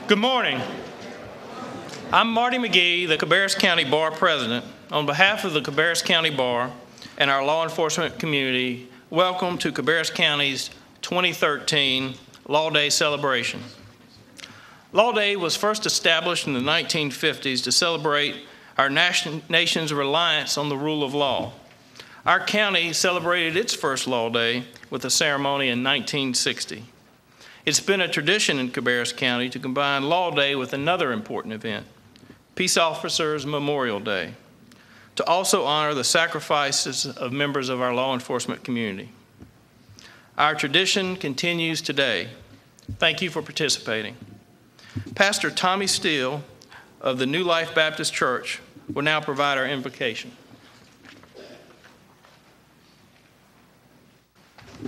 Good morning. I'm Marty McGee, the Cabarrus County Bar President. On behalf of the Cabarrus County Bar and our law enforcement community, welcome to Cabarrus County's 2013 Law Day celebration. Law Day was first established in the 1950s to celebrate our nation's reliance on the rule of law. Our county celebrated its first Law Day with a ceremony in 1960. It's been a tradition in Cabarrus County to combine Law Day with another important event, Peace Officers Memorial Day, to also honor the sacrifices of members of our law enforcement community. Our tradition continues today. Thank you for participating. Pastor Tommy Steele of the New Life Baptist Church will now provide our invocation.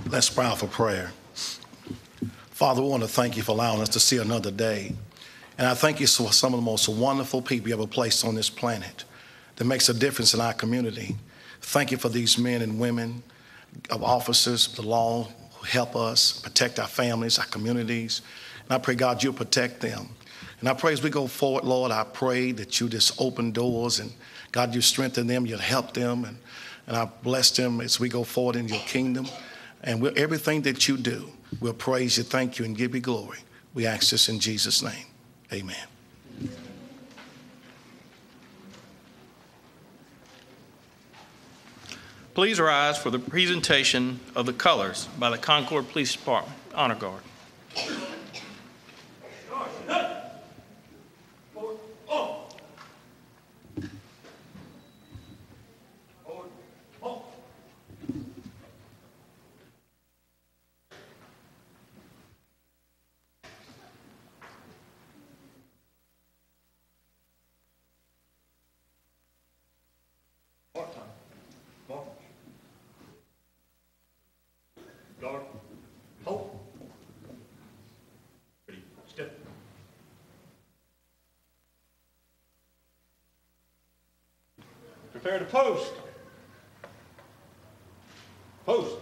Let's bow for prayer. Father, we want to thank you for allowing us to see another day. And I thank you for some of the most wonderful people you ever placed on this planet that makes a difference in our community. Thank you for these men and women of officers, the law, who help us protect our families, our communities. And I pray, God, you'll protect them. And I pray as we go forward, Lord, I pray that you just open doors and, God, you strengthen them, you'll help them. And I bless them as we go forward in your kingdom. And everything that you do, we'll praise you, thank you, and give you glory. We ask this in Jesus' name. Amen. Please rise for the presentation of the colors by the Concord Police Department Honor Guard. Prepare to post. Post.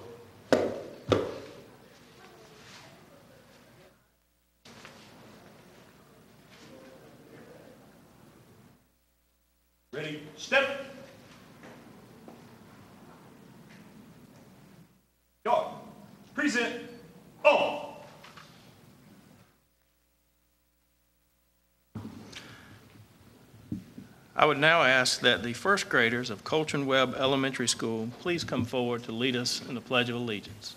Ready, step. Go. Present. Oh. I would now ask that the first graders of Coltrane Webb Elementary School please come forward to lead us in the Pledge of Allegiance.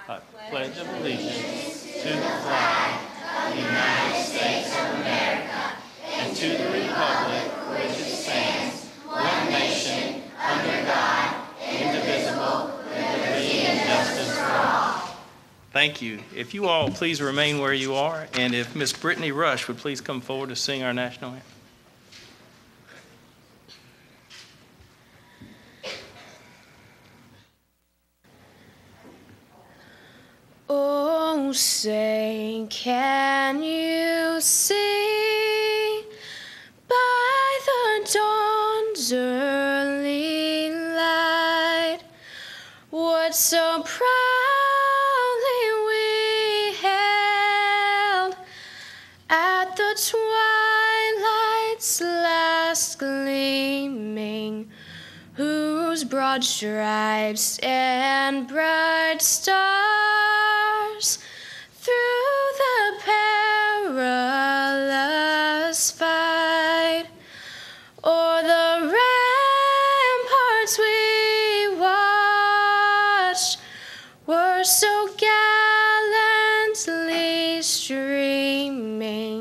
I pledge allegiance to the flag of the United States of America and to the republic which it stands, one nation, under God, indivisible, with liberty and justice for all. Thank you. If you all please remain where you are, and if Miss Brittany Rush would please come forward to sing our national anthem. Oh, say, can you see by the dawn's early light what so proudly we hailed at the twilight's last gleaming, whose broad stripes and bright stars through the perilous fight o'er the ramparts we watched were so gallantly streaming.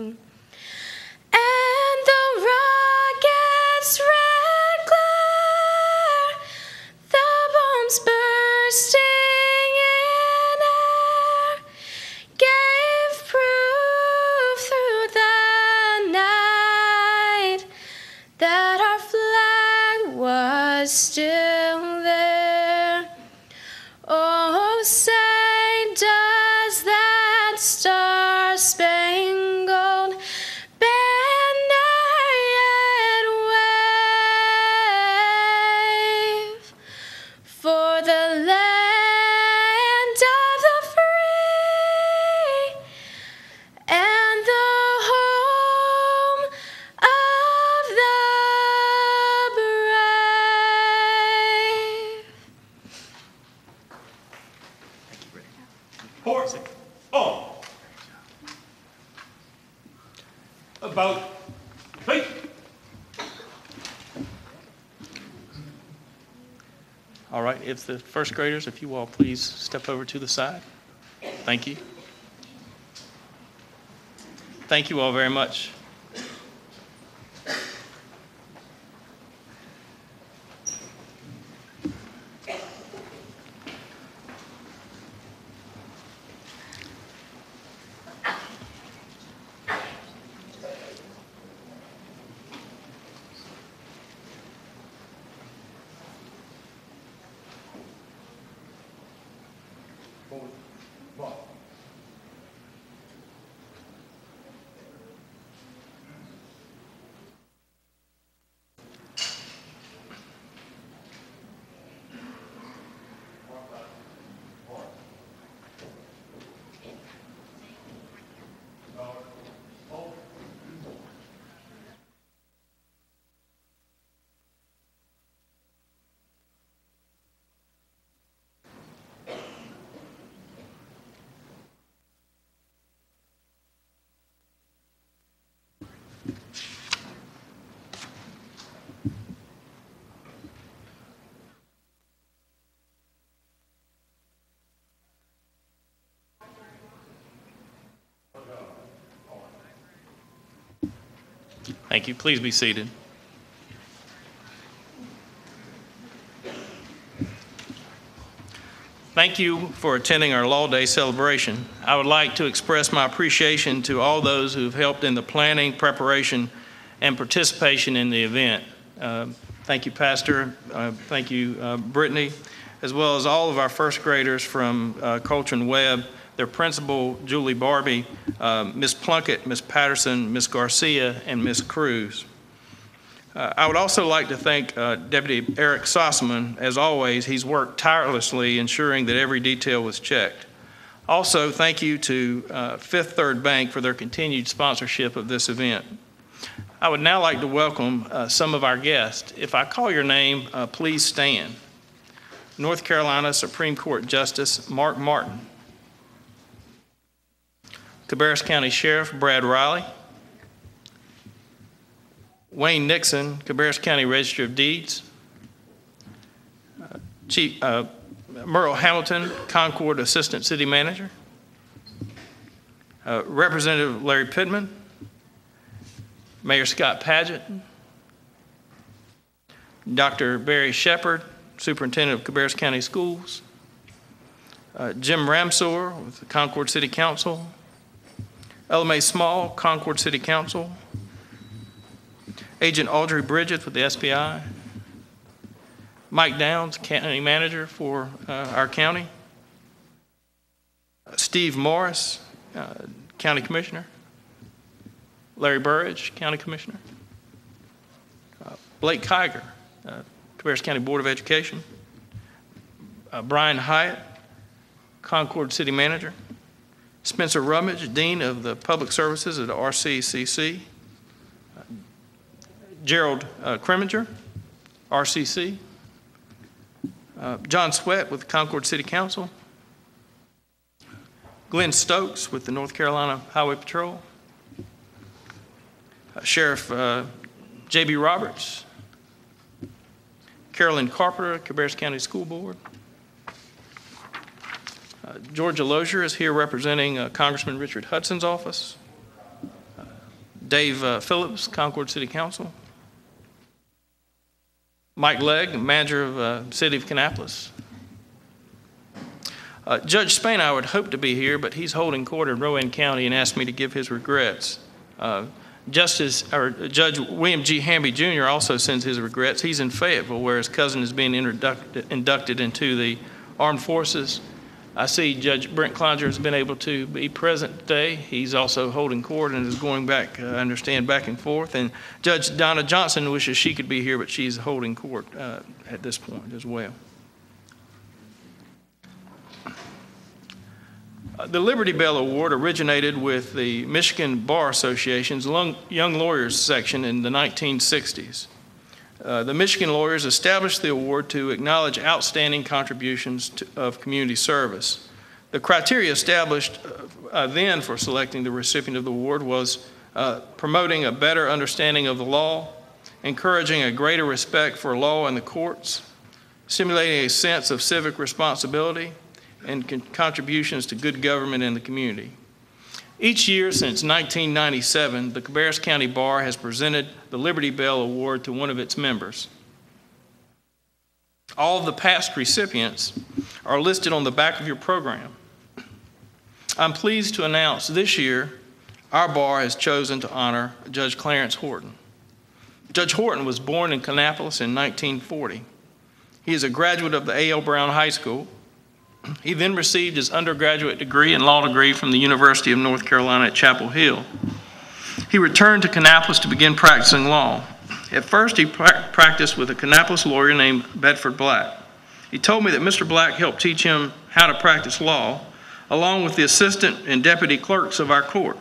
star-spangled banner yet wave for the land of the free and the home of the brave. Horse. Oh. About. Hey. All right, if the first graders, if you all please step over to the side. Thank you. Thank you all very much. Thank you. Please be seated. Thank you for attending our Law Day celebration. I would like to express my appreciation to all those who have helped in the planning, preparation, and participation in the event. Thank you, Pastor. Thank you, Brittany, as well as all of our first graders from Coltrane Webb, their principal, Julie Barbie, Ms. Plunkett, Ms. Patterson, Ms. Garcia, and Ms. Cruz. I would also like to thank Deputy Eric Sossaman. As always, he's worked tirelessly ensuring that every detail was checked. Also, thank you to Fifth Third Bank for their continued sponsorship of this event. I would now like to welcome some of our guests. If I call your name, please stand. North Carolina Supreme Court Justice Mark Martin. Cabarrus County Sheriff Brad Riley. Wayne Nixon, Cabarrus County Register of Deeds. Chief Merle Hamilton, Concord Assistant City Manager. Representative Larry Pittman. Mayor Scott Padgett. Dr. Barry Shepard, Superintendent of Cabarrus County Schools. Jim Ramsor with the Concord City Council. Ella Mae Small, Concord City Council. Agent Audrey Bridges with the SPI. Mike Downs, County Manager for our county. Steve Morris, County Commissioner. Larry Burridge, County Commissioner. Blake Kiger, Cabarrus County Board of Education. Brian Hyatt, Concord City Manager. Spencer Rummage, Dean of the Public Services at RCCC. Gerald Kreminger, RCC. John Sweat with the Concord City Council. Glenn Stokes with the North Carolina Highway Patrol. Sheriff J.B. Roberts. Carolyn Carpenter, Cabarrus County School Board. Georgia Lozier is here representing Congressman Richard Hudson's office. Dave Phillips, Concord City Council. Mike Legg, Manager of City of Kannapolis. Judge Spain, I would hope to be here, but he's holding court in Rowan County and asked me to give his regrets. Judge William G. Hamby Jr. also sends his regrets. He's in Fayetteville, where his cousin is being inducted into the Armed Forces. I see Judge Brent Clonger has been able to be present today. He's also holding court and is going back, I understand, back and forth. And Judge Donna Johnson wishes she could be here, but she's holding court at this point as well. The Liberty Bell Award originated with the Michigan Bar Association's Young Lawyers section in the 1960s. The Michigan lawyers established the award to acknowledge outstanding contributions of community service. The criteria established then for selecting the recipient of the award was promoting a better understanding of the law, encouraging a greater respect for law and the courts, stimulating a sense of civic responsibility, and contributions to good government in the community. Each year since 1997, the Cabarrus County Bar has presented the Liberty Bell Award to one of its members. All of the past recipients are listed on the back of your program. I'm pleased to announce this year our bar has chosen to honor Judge Clarence Horton. Judge Horton was born in Kannapolis in 1940. He is a graduate of the A.L. Brown High School. He then received his undergraduate degree and law degree from the University of North Carolina at Chapel Hill. He returned to Kannapolis to begin practicing law. At first, he practiced with a Kannapolis lawyer named Bedford Black. He told me that Mr. Black helped teach him how to practice law, along with the assistant and deputy clerks of our court.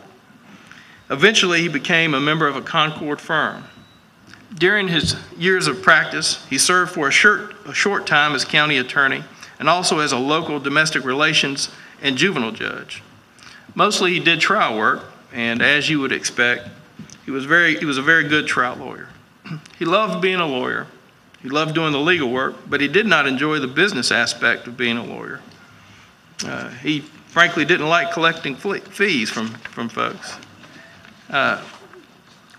Eventually, he became a member of a Concord firm. During his years of practice, he served for a short time as county attorney and also as a local domestic relations and juvenile judge. Mostly he did trial work, and as you would expect, he was a very good trial lawyer. He loved being a lawyer. He loved doing the legal work, but he did not enjoy the business aspect of being a lawyer. He frankly didn't like collecting fees from folks.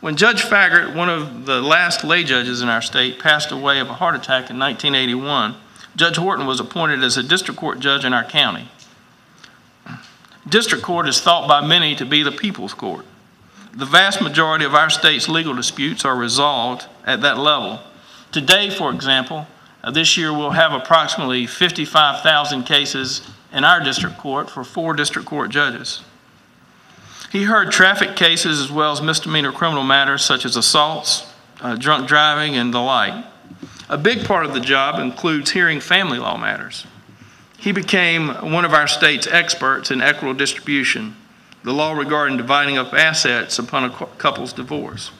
When Judge Faggart, one of the last lay judges in our state, passed away of a heart attack in 1981, Judge Horton was appointed as a district court judge in our county. District court is thought by many to be the people's court. The vast majority of our state's legal disputes are resolved at that level. Today, for example, this year we'll have approximately 55,000 cases in our district court for 4 district court judges. He heard traffic cases as well as misdemeanor criminal matters such as assaults, drunk driving, and the like. A big part of the job includes hearing family law matters. He became one of our state's experts in equitable distribution, the law regarding dividing up assets upon a couple's divorce.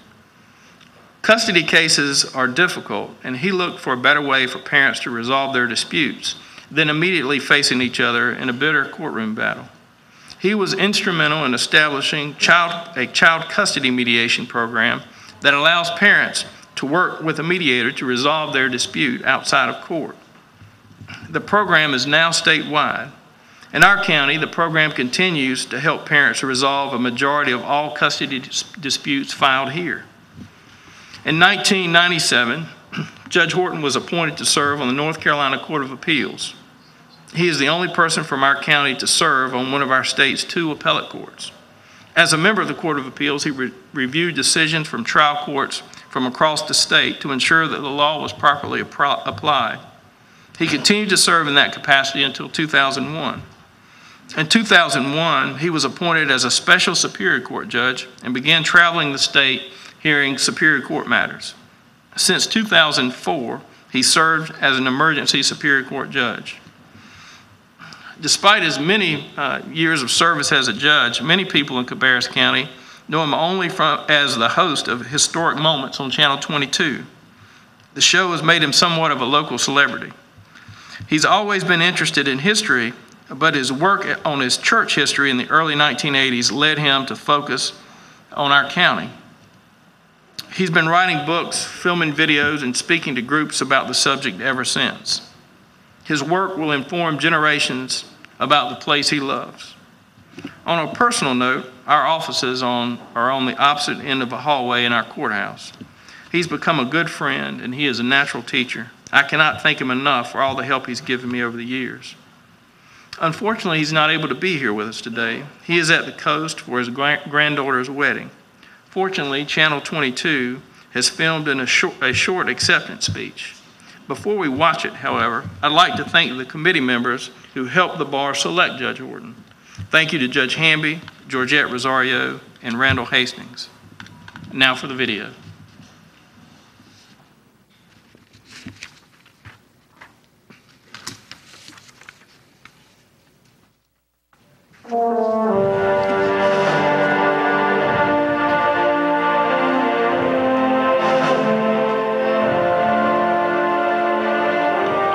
Custody cases are difficult, and he looked for a better way for parents to resolve their disputes than immediately facing each other in a bitter courtroom battle. He was instrumental in establishing a child custody mediation program that allows parents to work with a mediator to resolve their dispute outside of court. The program is now statewide. In our county, the program continues to help parents resolve a majority of all custody disputes filed here. In 1997, Judge Horton was appointed to serve on the North Carolina Court of Appeals. He is the only person from our county to serve on one of our state's 2 appellate courts. As a member of the Court of Appeals, he reviewed decisions from trial courts from across the state to ensure that the law was properly applied. He continued to serve in that capacity until 2001. In 2001, he was appointed as a special Superior Court judge and began traveling the state hearing Superior Court matters. Since 2004, he served as an emergency Superior Court judge. Despite his many years of service as a judge, many people in Cabarrus County know him only as the host of Historic Moments on Channel 22. The show has made him somewhat of a local celebrity. He's always been interested in history, but his work on his church history in the early 1980s led him to focus on our county. He's been writing books, filming videos, and speaking to groups about the subject ever since. His work will inform generations about the place he loves. On a personal note, our offices are on the opposite end of a hallway in our courthouse. He's become a good friend, and he is a natural teacher. I cannot thank him enough for all the help he's given me over the years. Unfortunately, he's not able to be here with us today. He is at the coast for his granddaughter's wedding. Fortunately, Channel 22 has filmed a short acceptance speech. Before we watch it, however, I'd like to thank the committee members who helped the bar select Judge Horton. Thank you to Judge Hamby, Georgette Rosario, and Randall Hastings. Now for the video.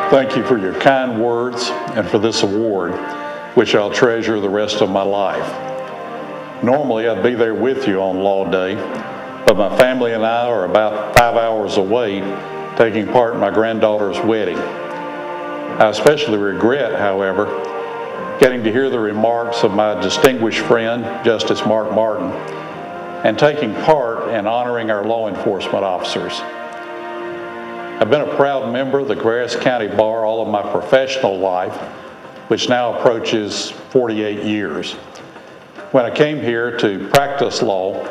Thank you for your kind words and for this award, which I'll treasure the rest of my life. Normally, I'd be there with you on Law Day, but my family and I are about 5 hours away taking part in my granddaughter's wedding. I especially regret, however, getting to hear the remarks of my distinguished friend, Justice Mark Martin, and taking part in honoring our law enforcement officers. I've been a proud member of the Cabarrus County Bar all of my professional life, which now approaches 48 years. When I came here to practice law,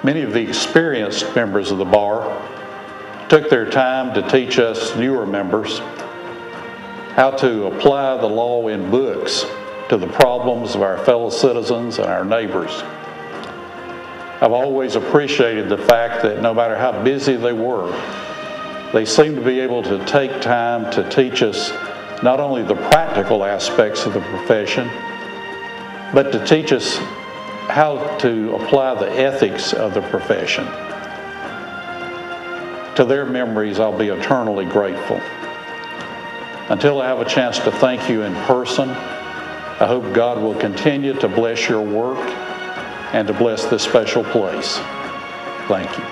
many of the experienced members of the bar took their time to teach us newer members how to apply the law in books to the problems of our fellow citizens and our neighbors. I've always appreciated the fact that no matter how busy they were, they seem to be able to take time to teach us not only the practical aspects of the profession, but to teach us how to apply the ethics of the profession. To their memories, I'll be eternally grateful. Until I have a chance to thank you in person, I hope God will continue to bless your work and to bless this special place. Thank you.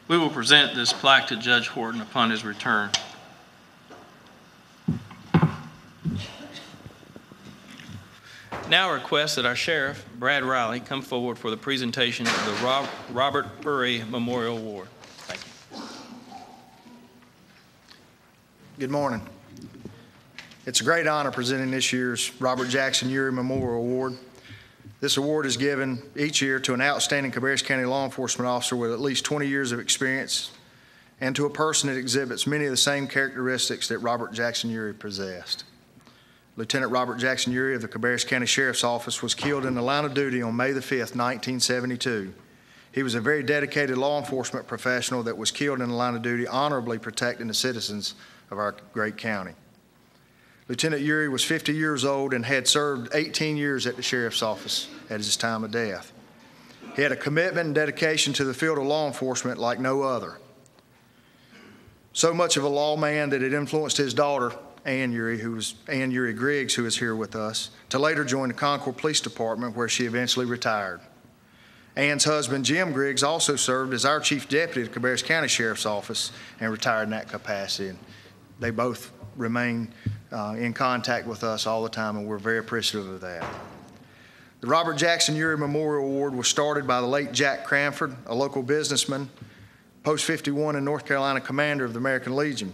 We will present this plaque to Judge Horton upon his return. Now I request that our Sheriff, Brad Riley, come forward for the presentation of the Robert Burry Memorial Award. Thank you. Good morning. It's a great honor presenting this year's Robert Jackson Urey Memorial Award. This award is given each year to an outstanding Cabarrus County law enforcement officer with at least 20 years of experience and to a person that exhibits many of the same characteristics that Robert Jackson Urey possessed. Lieutenant Robert Jackson Urey of the Cabarrus County Sheriff's Office was killed in the line of duty on May the 5th, 1972. He was a very dedicated law enforcement professional that was killed in the line of duty honorably protecting the citizens of our great county. Lieutenant Urey was 50 years old and had served 18 years at the Sheriff's Office at his time of death. He had a commitment and dedication to the field of law enforcement like no other. So much of a lawman that it influenced his daughter, Ann Urey Griggs, who is here with us, to later join the Concord Police Department, where she eventually retired. Ann's husband, Jim Griggs, also served as our chief deputy at the Cabarrus County Sheriff's Office and retired in that capacity. And they both remain in contact with us all the time, and we're very appreciative of that. The Robert Jackson Urey Memorial Award was started by the late Jack Cranford, a local businessman, Post 51 in North Carolina commander of the American Legion.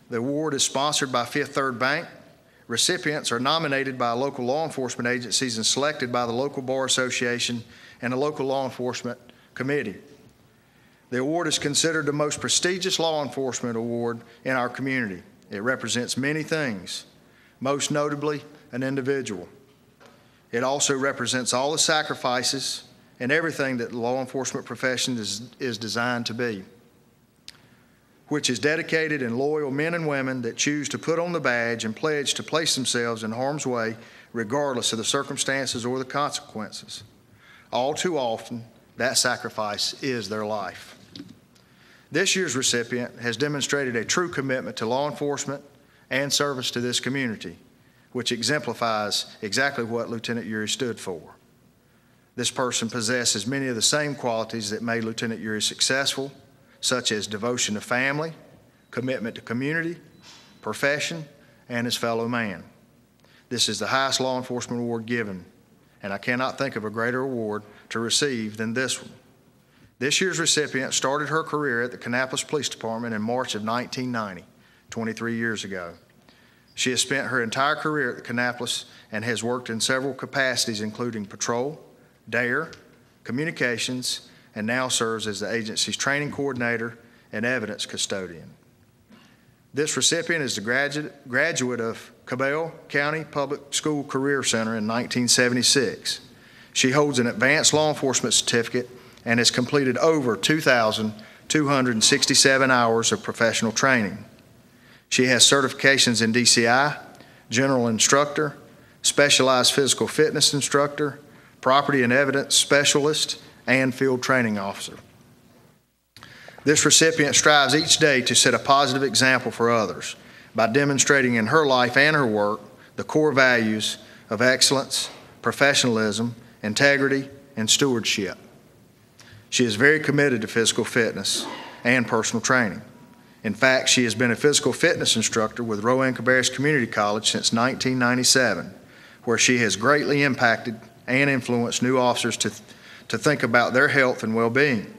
The award is sponsored by Fifth Third Bank. Recipients are nominated by local law enforcement agencies and selected by the local bar association and the local law enforcement committee. The award is considered the most prestigious law enforcement award in our community. It represents many things, most notably an individual. It also represents all the sacrifices and everything that the law enforcement profession is designed to be, which is dedicated and loyal men and women that choose to put on the badge and pledge to place themselves in harm's way regardless of the circumstances or the consequences. All too often, that sacrifice is their life. This year's recipient has demonstrated a true commitment to law enforcement and service to this community, which exemplifies exactly what Lieutenant Urey stood for. This person possesses many of the same qualities that made Lieutenant Urey successful, such as devotion to family, commitment to community, profession, and his fellow man. This is the highest law enforcement award given, and I cannot think of a greater award to receive than this one. This year's recipient started her career at the Kannapolis Police Department in March of 1990. 23 years ago. She has spent her entire career at Kannapolis and has worked in several capacities, including patrol, DARE, communications, and now serves as the agency's training coordinator and evidence custodian. This recipient is the graduate of Cabarrus County Public School Career Center in 1976. She holds an advanced law enforcement certificate and has completed over 2,267 hours of professional training. She has certifications in DCI, general instructor, specialized physical fitness instructor, property and evidence specialist, and field training officer. This recipient strives each day to set a positive example for others by demonstrating in her life and her work the core values of excellence, professionalism, integrity, and stewardship. She is very committed to physical fitness and personal training. In fact, she has been a physical fitness instructor with Rowan Cabarrus Community College since 1997, where she has greatly impacted and influenced new officers to think about their health and well-being.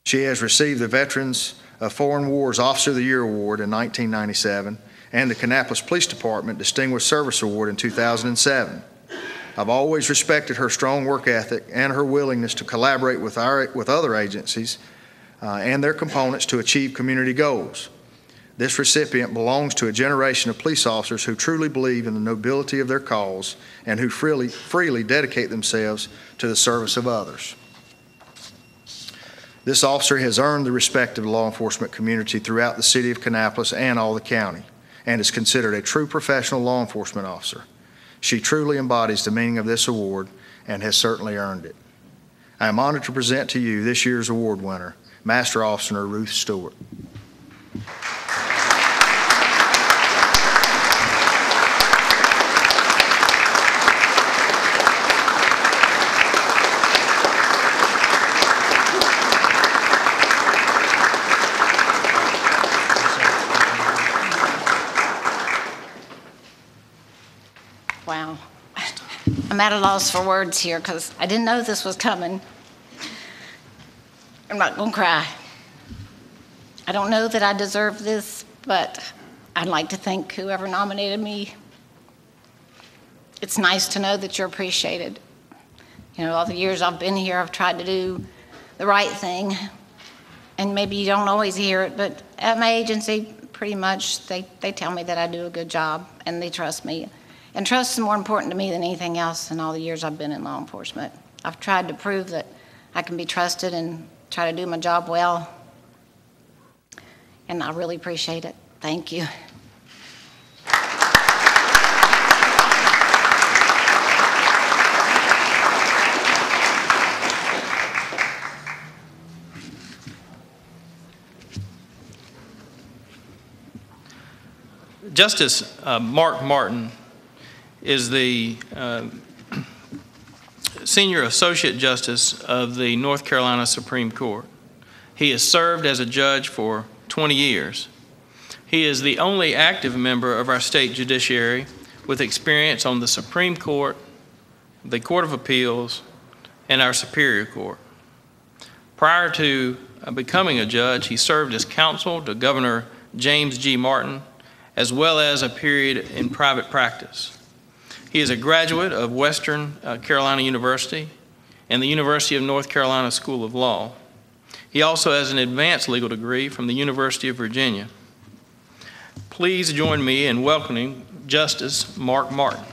She has received the Veterans of Foreign Wars Officer of the Year Award in 1997 and the Kannapolis Police Department Distinguished Service Award in 2007. I've always respected her strong work ethic and her willingness to collaborate with other agencies and their components to achieve community goals. This recipient belongs to a generation of police officers who truly believe in the nobility of their cause and who freely dedicate themselves to the service of others. This officer has earned the respect of the law enforcement community throughout the city of Kannapolis and all the county, and is considered a true professional law enforcement officer. She truly embodies the meaning of this award and has certainly earned it. I am honored to present to you this year's award winner, Master Officer Ruth Stewart. Wow. I'm at a loss for words here because I didn't know this was coming. I'm not going to cry. I don't know that I deserve this, but I'd like to thank whoever nominated me. It's nice to know that you're appreciated. You know, all the years I've been here, I've tried to do the right thing, and maybe you don't always hear it, but at my agency, pretty much, they tell me that I do a good job, and they trust me. And trust is more important to me than anything else in all the years I've been in law enforcement. I've tried to prove that I can be trusted and try to do my job well. And I really appreciate it. Thank you. Justice Mark Martin is the Senior Associate Justice of the North Carolina Supreme Court. He has served as a judge for 20 years. He is the only active member of our state judiciary with experience on the Supreme Court, the Court of Appeals, and our Superior Court. Prior to becoming a judge, he served as counsel to Governor James G. Martin, as well as a period in private practice. He is a graduate of Western Carolina University and the University of North Carolina School of Law. He also has an advanced legal degree from the University of Virginia. Please join me in welcoming Justice Mark Martin.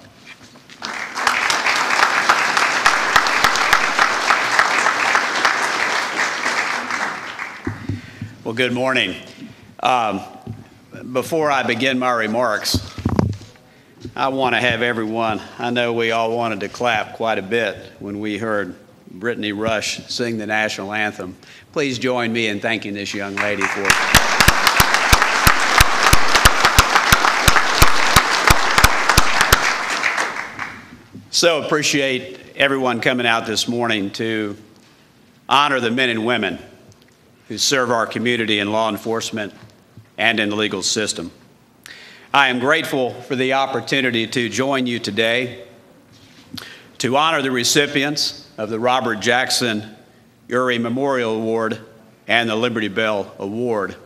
Well, good morning. Before I begin my remarks, I want to have everyone, I know we all wanted to clap quite a bit when we heard Brittany Rush sing the national anthem. Please join me in thanking this young lady for it. So appreciate everyone coming out this morning to honor the men and women who serve our community in law enforcement and in the legal system. I am grateful for the opportunity to join you today to honor the recipients of the Robert Jackson Uri Memorial Award and the Liberty Bell Award,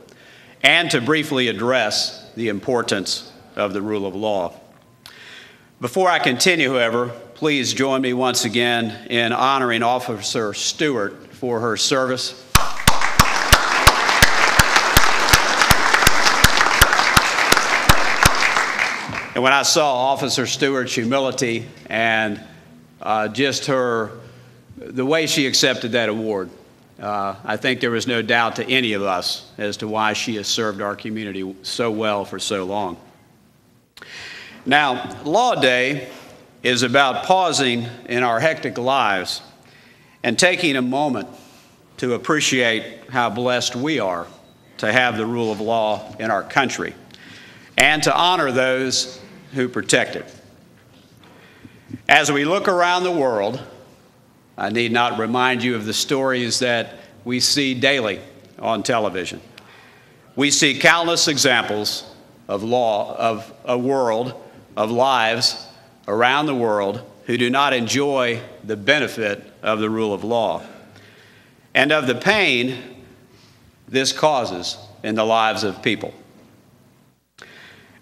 and to briefly address the importance of the rule of law. Before I continue, however, please join me once again in honoring Officer Stewart for her service. And when I saw Officer Stewart's humility and just the way she accepted that award, I think there was no doubt to any of us as to why she has served our community so well for so long. Now, Law Day is about pausing in our hectic lives and taking a moment to appreciate how blessed we are to have the rule of law in our country and to honor those who protect it. As we look around the world, I need not remind you of the stories that we see daily on television. We see countless examples of a world of lives around the world who do not enjoy the benefit of the rule of law and of the pain this causes in the lives of people.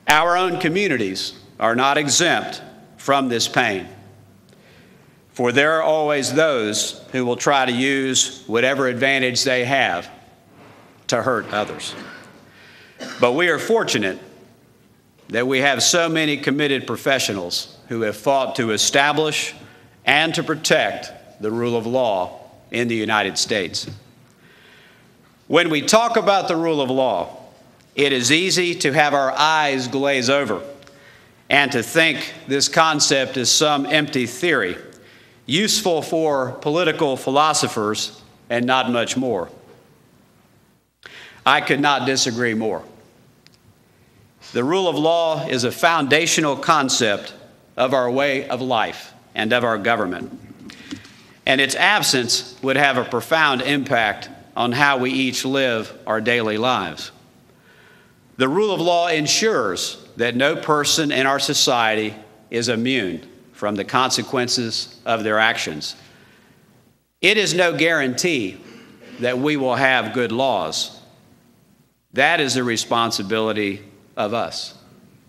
Our own communities are not exempt from this pain, for there are always those who will try to use whatever advantage they have to hurt others. But we are fortunate that we have so many committed professionals who have fought to establish and to protect the rule of law in the United States. When we talk about the rule of law, it is easy to have our eyes glaze over and to think this concept is some empty theory, useful for political philosophers and not much more. I could not disagree more. The rule of law is a foundational concept of our way of life and of our government, and its absence would have a profound impact on how we each live our daily lives. The rule of law ensures that no person in our society is immune from the consequences of their actions. It is no guarantee that we will have good laws. That is the responsibility of us,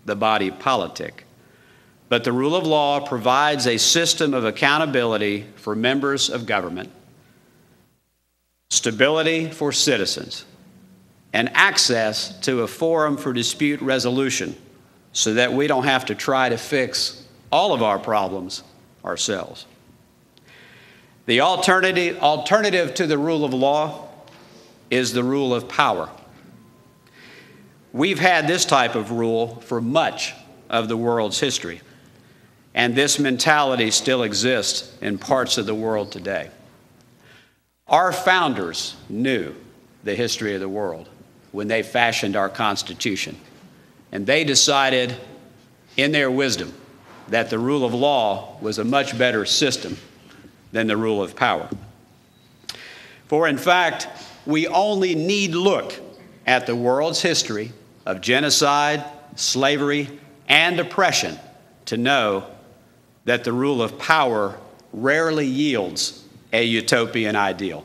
the body politic. But the rule of law provides a system of accountability for members of government, stability for citizens, and access to a forum for dispute resolution so that we don't have to try to fix all of our problems ourselves. The alternative to the rule of law is the rule of power. We've had this type of rule for much of the world's history, and this mentality still exists in parts of the world today. Our founders knew the history of the world when they fashioned our Constitution, and they decided in their wisdom that the rule of law was a much better system than the rule of power. For in fact, we only need look at the world's history of genocide, slavery, and oppression to know that the rule of power rarely yields a utopian ideal.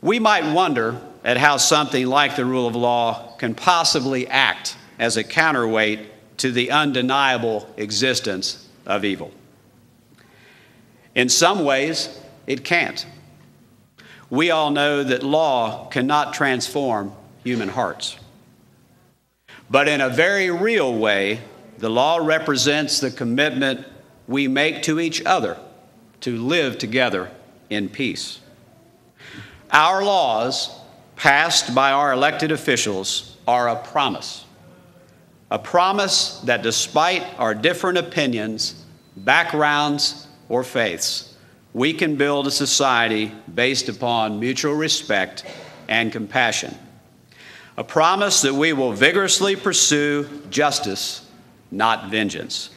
We might wonder at how something like the rule of law can possibly act as a counterweight to the undeniable existence of evil. In some ways, it can't. We all know that law cannot transform human hearts. But in a very real way, the law represents the commitment we make to each other to live together in peace. Our laws, passed by our elected officials, are a promise that despite our different opinions, backgrounds, or faiths, we can build a society based upon mutual respect and compassion. A promise that we will vigorously pursue justice, not vengeance.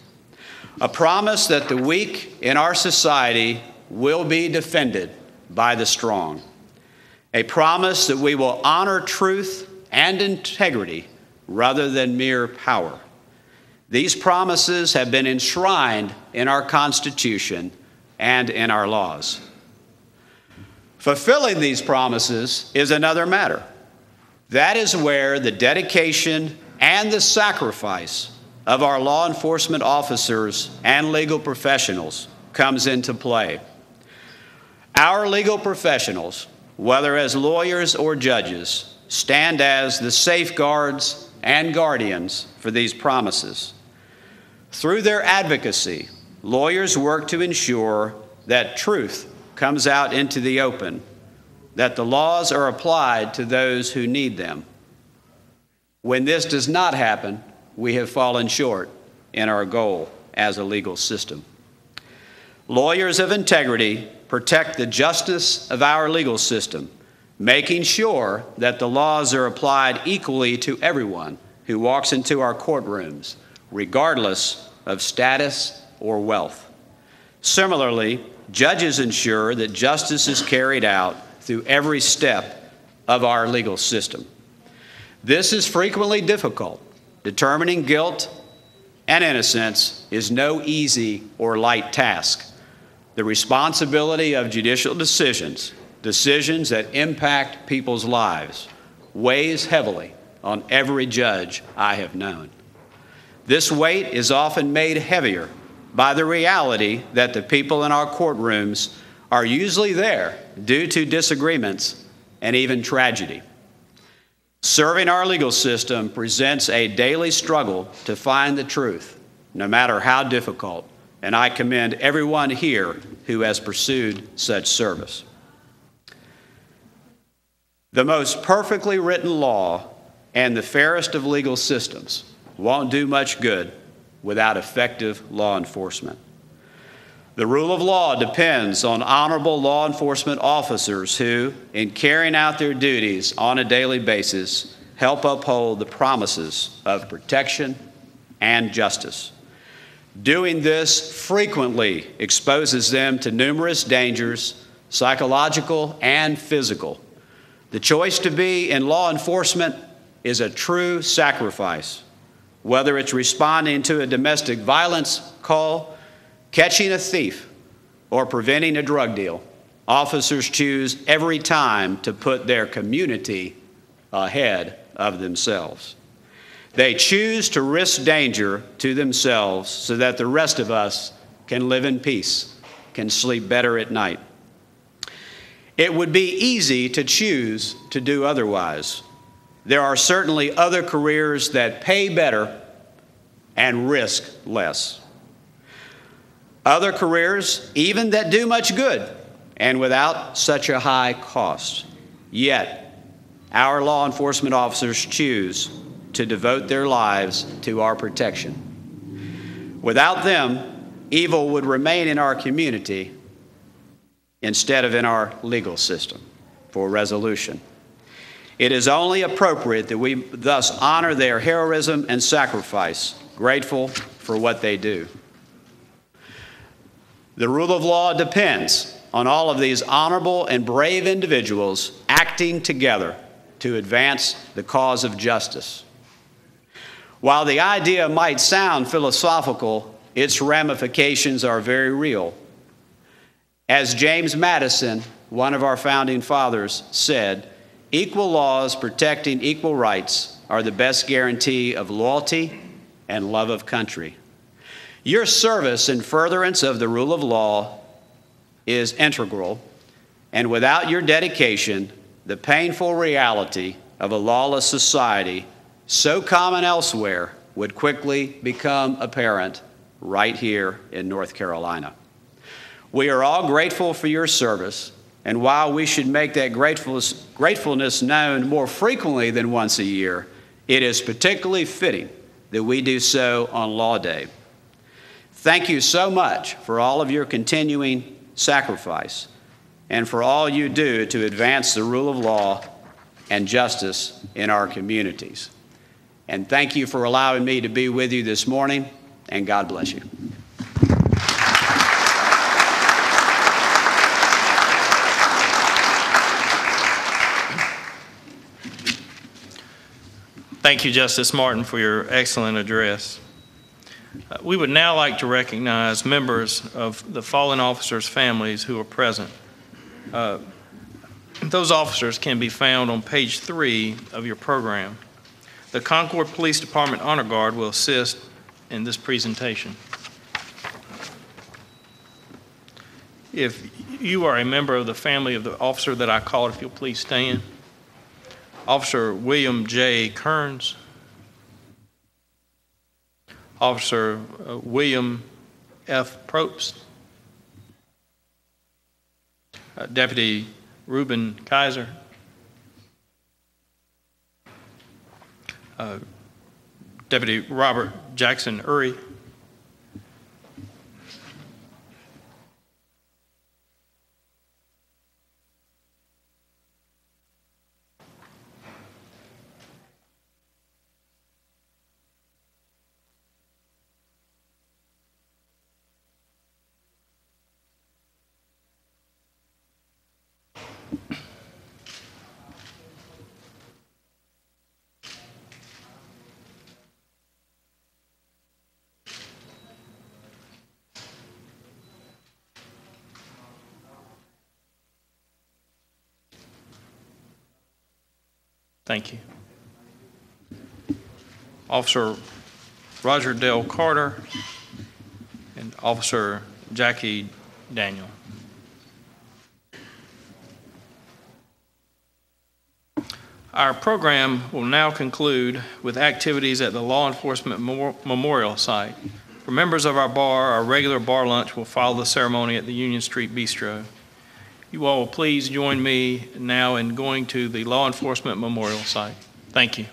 A promise that the weak in our society will be defended by the strong. A promise that we will honor truth and integrity rather than mere power. These promises have been enshrined in our Constitution and in our laws. Fulfilling these promises is another matter. That is where the dedication and the sacrifice of our law enforcement officers and legal professionals comes into play. Our legal professionals, whether as lawyers or judges, stand as the safeguards and guardians for these promises. Through their advocacy, lawyers work to ensure that truth comes out into the open, that the laws are applied to those who need them. When this does not happen, we have fallen short in our goal as a legal system. Lawyers of integrity protect the justice of our legal system, making sure that the laws are applied equally to everyone who walks into our courtrooms, regardless of status or wealth. Similarly, judges ensure that justice is carried out through every step of our legal system. This is frequently difficult. Determining guilt and innocence is no easy or light task. The responsibility of judicial decisions that impact people's lives, weighs heavily on every judge I have known. This weight is often made heavier by the reality that the people in our courtrooms are usually there due to disagreements and even tragedy. Serving our legal system presents a daily struggle to find the truth, no matter how difficult, and I commend everyone here who has pursued such service. The most perfectly written law and the fairest of legal systems won't do much good without effective law enforcement. The rule of law depends on honorable law enforcement officers who, in carrying out their duties on a daily basis, help uphold the promises of protection and justice. Doing this frequently exposes them to numerous dangers, psychological and physical. The choice to be in law enforcement is a true sacrifice, whether it's responding to a domestic violence call, catching a thief, or preventing a drug deal. Officers choose every time to put their community ahead of themselves. They choose to risk danger to themselves so that the rest of us can live in peace, can sleep better at night. It would be easy to choose to do otherwise. There are certainly other careers that pay better and risk less. Other careers, even that do much good and without such a high cost. Yet, our law enforcement officers choose to devote their lives to our protection. Without them, evil would remain in our community instead of in our legal system for resolution. It is only appropriate that we thus honor their heroism and sacrifice, grateful for what they do. The rule of law depends on all of these honorable and brave individuals acting together to advance the cause of justice. While the idea might sound philosophical, its ramifications are very real. As James Madison, one of our founding fathers, said, equal laws protecting equal rights are the best guarantee of loyalty and love of country. Your service in furtherance of the rule of law is integral, and without your dedication, the painful reality of a lawless society so common elsewhere would quickly become apparent right here in North Carolina. We are all grateful for your service, and while we should make that gratefulness known more frequently than once a year, it is particularly fitting that we do so on Law Day. Thank you so much for all of your continuing sacrifice and for all you do to advance the rule of law and justice in our communities. And thank you for allowing me to be with you this morning, and God bless you. Thank you, Justice Martin, for your excellent address. We would now like to recognize members of the fallen officers' families who are present. Those officers can be found on page 3 of your program. The Concord Police Department Honor Guard will assist in this presentation. If you are a member of the family of the officer that I called, if you'll please stand. Officer William J. Kearns. Officer William F. Probst. Deputy Reuben Kaiser. Deputy Robert Jackson Uri. Thank you. Officer Roger Dale Carter and Officer Jackie Daniel. Our program will now conclude with activities at the Law Enforcement Memorial Site. For members of our bar, our regular bar lunch will follow the ceremony at the Union Street Bistro. You all will please join me now in going to the Law Enforcement Memorial Site. Thank you.